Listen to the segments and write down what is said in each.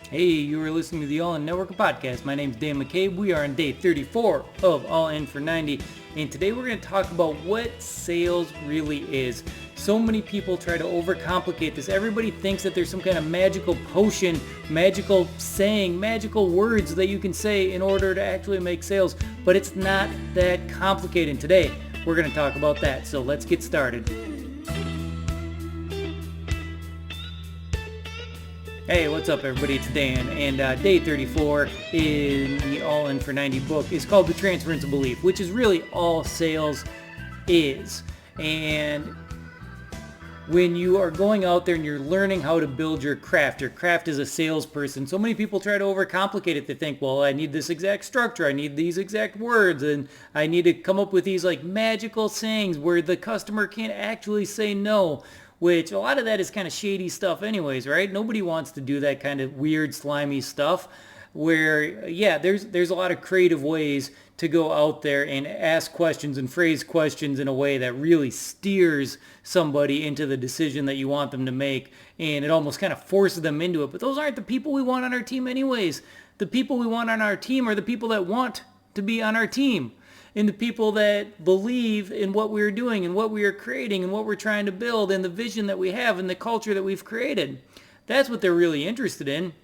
Hey, you are listening to the All In Network podcast. My name is Dan McCabe. We are on day 34 of All In for 90, and today we're going to talk about what sales really is. So many people try to overcomplicate this. Everybody thinks that there's some kind of magical potion, magical saying, magical words that you can say in order to actually make sales, but it's not that complicated. And today we're going to talk about that, so let's get started. Hey, what's up everybody? It's Dan, and day 34 in the All In for 90 book is called the Transference of Belief, which is really all sales is. And when you are going out there and you're learning how to build your craft as a salesperson, so many people try to overcomplicate it. They think, well, I need this exact structure, I need these exact words, and I need to come up with these like magical sayings where the customer can't actually say no. Which a lot of that is kind of shady stuff anyways, right? Nobody wants to do that kind of weird, slimy stuff where, yeah, there's a lot of creative ways to go out there and ask questions and phrase questions in a way that really steers somebody into the decision that you want them to make, and it almost kind of forces them into it. But those aren't the people we want on our team anyways. The people we want on our team are the people that want to be on our team, and the people that believe in what we're doing and what we are creating and what we're trying to build and the vision that we have and the culture that we've created. That's what they're really interested in.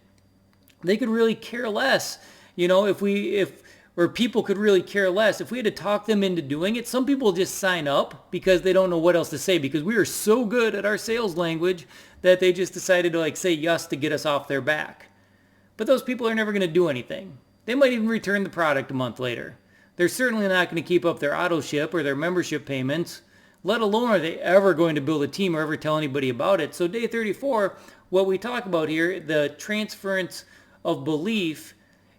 They could really care less, or people could really care less if we had to talk them into doing it. Some people just sign up because they don't know what else to say, because we are so good at our sales language that they just decided to say yes to get us off their back. But those people are never going to do anything. They might even return the product a month later. They're certainly not going to keep up their auto ship or their membership payments, let alone are they ever going to build a team or ever tell anybody about it. So day 34, what we talk about here, the transference of belief,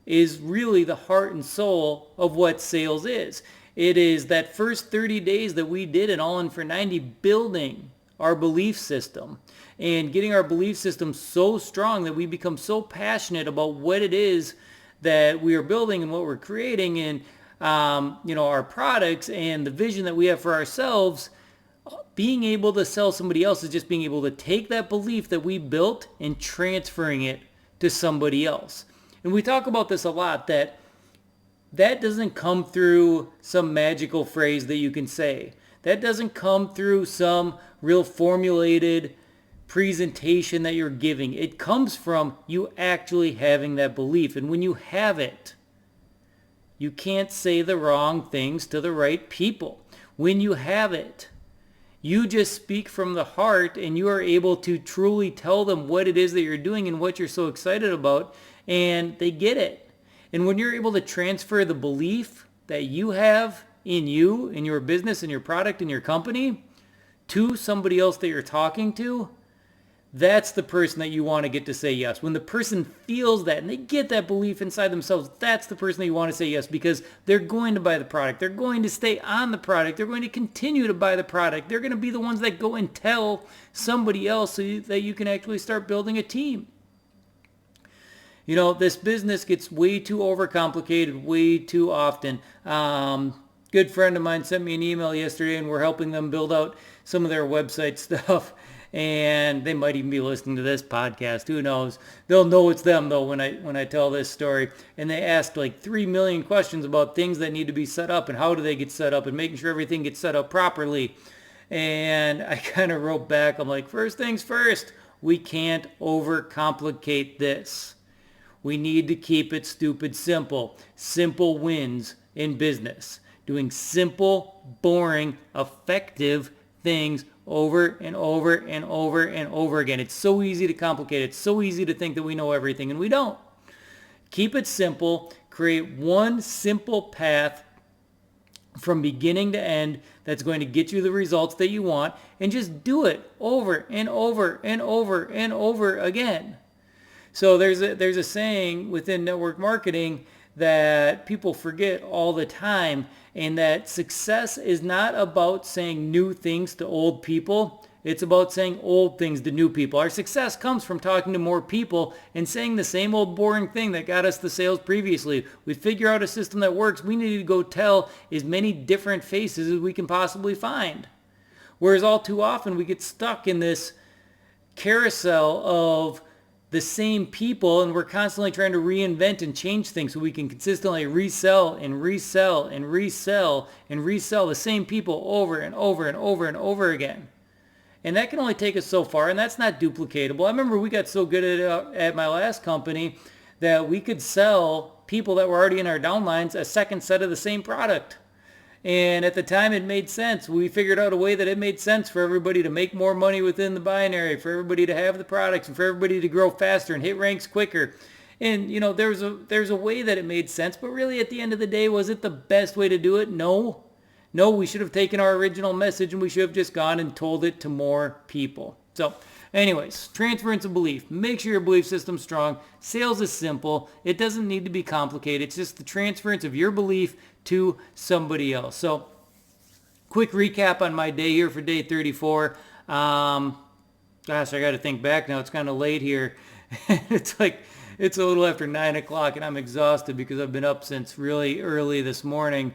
is really the heart and soul of what sales is. It is that first 30 days that we did in All In for 90 building our belief system and getting our belief system so strong that we become so passionate about what it is that we are building and what we're creating, and our products and the vision that we have for ourselves. Being able to sell somebody else is just being able to take that belief that we built and transferring it to somebody else. And we talk about this a lot, that doesn't come through some magical phrase that you can say. That doesn't come through some real formulated presentation that you're giving. It comes from you actually having that belief. And when you have it, you can't say the wrong things to the right people. When you have it, you just speak from the heart and you are able to truly tell them what it is that you're doing and what you're so excited about, and they get it. And when you're able to transfer the belief that you have in you, in your business, in your product, in your company, to somebody else that you're talking to, that's the person that you want to get to say yes. When the person feels that and they get that belief inside themselves, that's the person that you want to say yes, because they're going to buy the product. They're going to stay on the product. They're going to continue to buy the product. They're going to be the ones that go and tell somebody else so that you can actually start building a team. This business gets way too overcomplicated way too often. Good friend of mine sent me an email yesterday, and we're helping them build out some of their website stuff. And they might even be listening to this podcast. Who knows? They'll know it's them though when I tell this story. And they asked 3 million questions about things that need to be set up and how do they get set up and making sure everything gets set up properly. And I kind of wrote back, I'm like, first things first, we can't overcomplicate this. We need to keep it stupid simple. Simple wins in business. Doing simple, boring, effective things over and over and over and over again. It's so easy to complicate. It's so easy to think that we know everything, and we don't. Keep it simple. Create one simple path from beginning to end that's going to get you the results that you want, and just do it over and over and over and over again. So there's a saying within network marketing that people forget all the time, and that success is not about saying new things to old people. It's about saying old things to new people. Our success comes from talking to more people and saying the same old boring thing that got us the sales previously. We figure out a system that works. We need to go tell as many different faces as we can possibly find. Whereas all too often we get stuck in this carousel of the same people, and we're constantly trying to reinvent and change things so we can consistently resell and resell and resell and resell the same people over and over and over and over again. And that can only take us so far, and that's not duplicatable. I remember we got so good at my last company that we could sell people that were already in our downlines a second set of the same product. And at the time, it made sense. We figured out a way that it made sense for everybody to make more money within the binary, for everybody to have the products, and for everybody to grow faster and hit ranks quicker. And, there's a way that it made sense, but really at the end of the day, was it the best way to do it? No. No, we should have taken our original message and we should have just gone and told it to more people. So anyways, transference of belief. Make sure your belief system's strong. Sales is simple. It doesn't need to be complicated. It's just the transference of your belief to somebody else. So quick recap on my day here for day 34. Gosh, I got to think back now. It's kind of late here. It's a little after 9 o'clock and I'm exhausted because I've been up since really early this morning.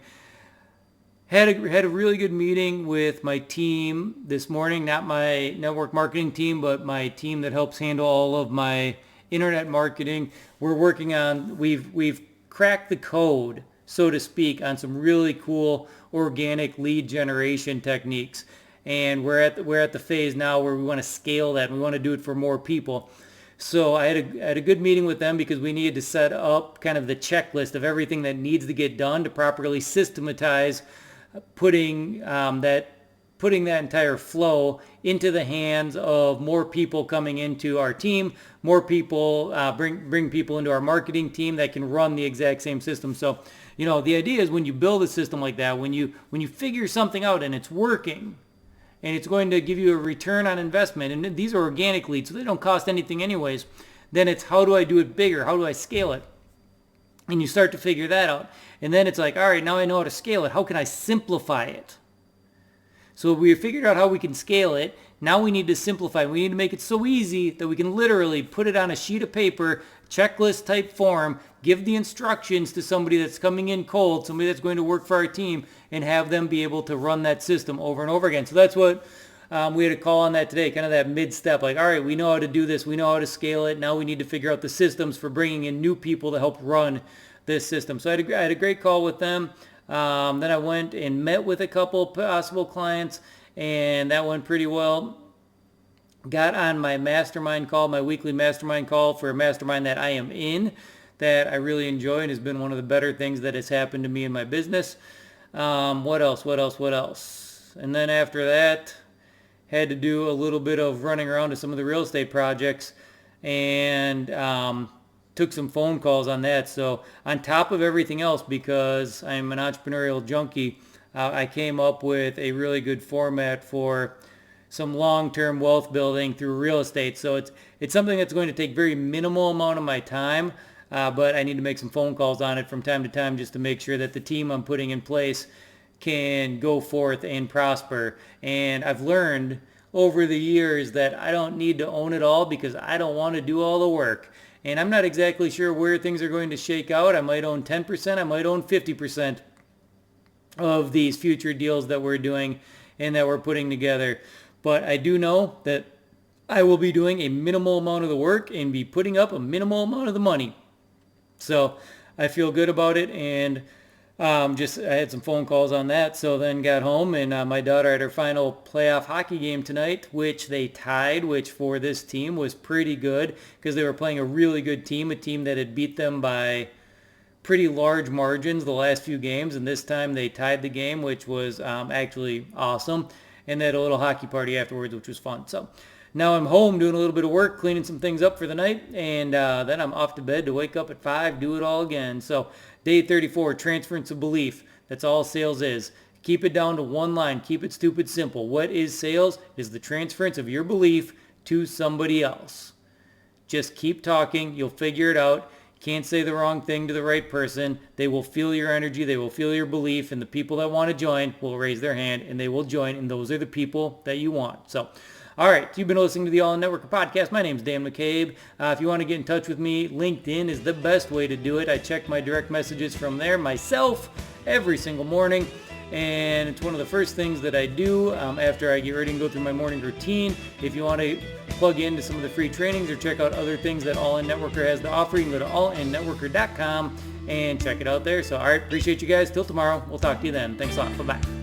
Had a really good meeting with my team this morning, not my network marketing team, but my team that helps handle all of my internet marketing. We're working on, we've cracked the code, so to speak, on some really cool organic lead generation techniques. And we're at the phase now where we want to scale that. We want to do it for more people. So I had a good meeting with them because we needed to set up kind of the checklist of everything that needs to get done to properly systematize putting that entire flow into the hands of more people coming into our team, more people, bring people into our marketing team that can run the exact same system. So, the idea is when you build a system like that, when you figure something out and it's working and it's going to give you a return on investment, and these are organic leads, so they don't cost anything anyways, then it's how do I do it bigger? How do I scale it? And you start to figure that out. And then it's like, all right, now I know how to scale it. How can I simplify it? So we figured out how we can scale it. Now we need to simplify. We need to make it so easy that we can literally put it on a sheet of paper, checklist type form, give the instructions to somebody that's coming in cold, somebody that's going to work for our team, and have them be able to run that system over and over again. So that's what we had a call on that today, kind of that mid-step, like, all right, we know how to do this. We know how to scale it. Now we need to figure out the systems for bringing in new people to help run this system. So I had a great call with them. Then I went and met with a couple possible clients, and that went pretty well. Got on my mastermind call, my weekly mastermind call for a mastermind that I am in, that I really enjoy and has been one of the better things that has happened to me in my business. What else? And then after that, had to do a little bit of running around to some of the real estate projects and took some phone calls on that. So on top of everything else, because I'm an entrepreneurial junkie, I came up with a really good format for some long-term wealth building through real estate. So it's something that's going to take very minimal amount of my time, but I need to make some phone calls on it from time to time just to make sure that the team I'm putting in place can go forth and prosper. And I've learned over the years that I don't need to own it all because I don't want to do all the work. And I'm not exactly sure where things are going to shake out. I might own 10%, I might own 50% of these future deals that we're doing and that we're putting together. But I do know that I will be doing a minimal amount of the work and be putting up a minimal amount of the money. So I feel good about it, and I had some phone calls on that. So then got home, and my daughter had her final playoff hockey game tonight, which they tied, which for this team was pretty good because they were playing a really good team, a team that had beat them by pretty large margins the last few games, and this time they tied the game, which was actually awesome. And they had a little hockey party afterwards, which was fun. So now I'm home doing a little bit of work, cleaning some things up for the night, and then I'm off to bed to wake up at 5, do it all again. So day 34, Transference of Belief. That's all sales is. Keep it down to one line. Keep it stupid simple. What is sales? It is the transference of your belief to somebody else. Just keep talking. You'll figure it out. Can't say the wrong thing to the right person. They will feel your energy. They will feel your belief. And the people that want to join will raise their hand and they will join. And those are the people that you want. So, all right. You've been listening to the All In Network podcast. My name's Dan McCabe. If you want to get in touch with me, LinkedIn is the best way to do it. I check my direct messages from there myself every single morning. and it's one of the first things that I do after I get ready and go through my morning routine. If you want to plug into some of the free trainings or check out other things that All In Networker has to offer, you can go to allinnetworker.com and check it out there. So, all right, appreciate you guys. Till tomorrow. We'll talk to you then. Thanks a lot. Bye-bye.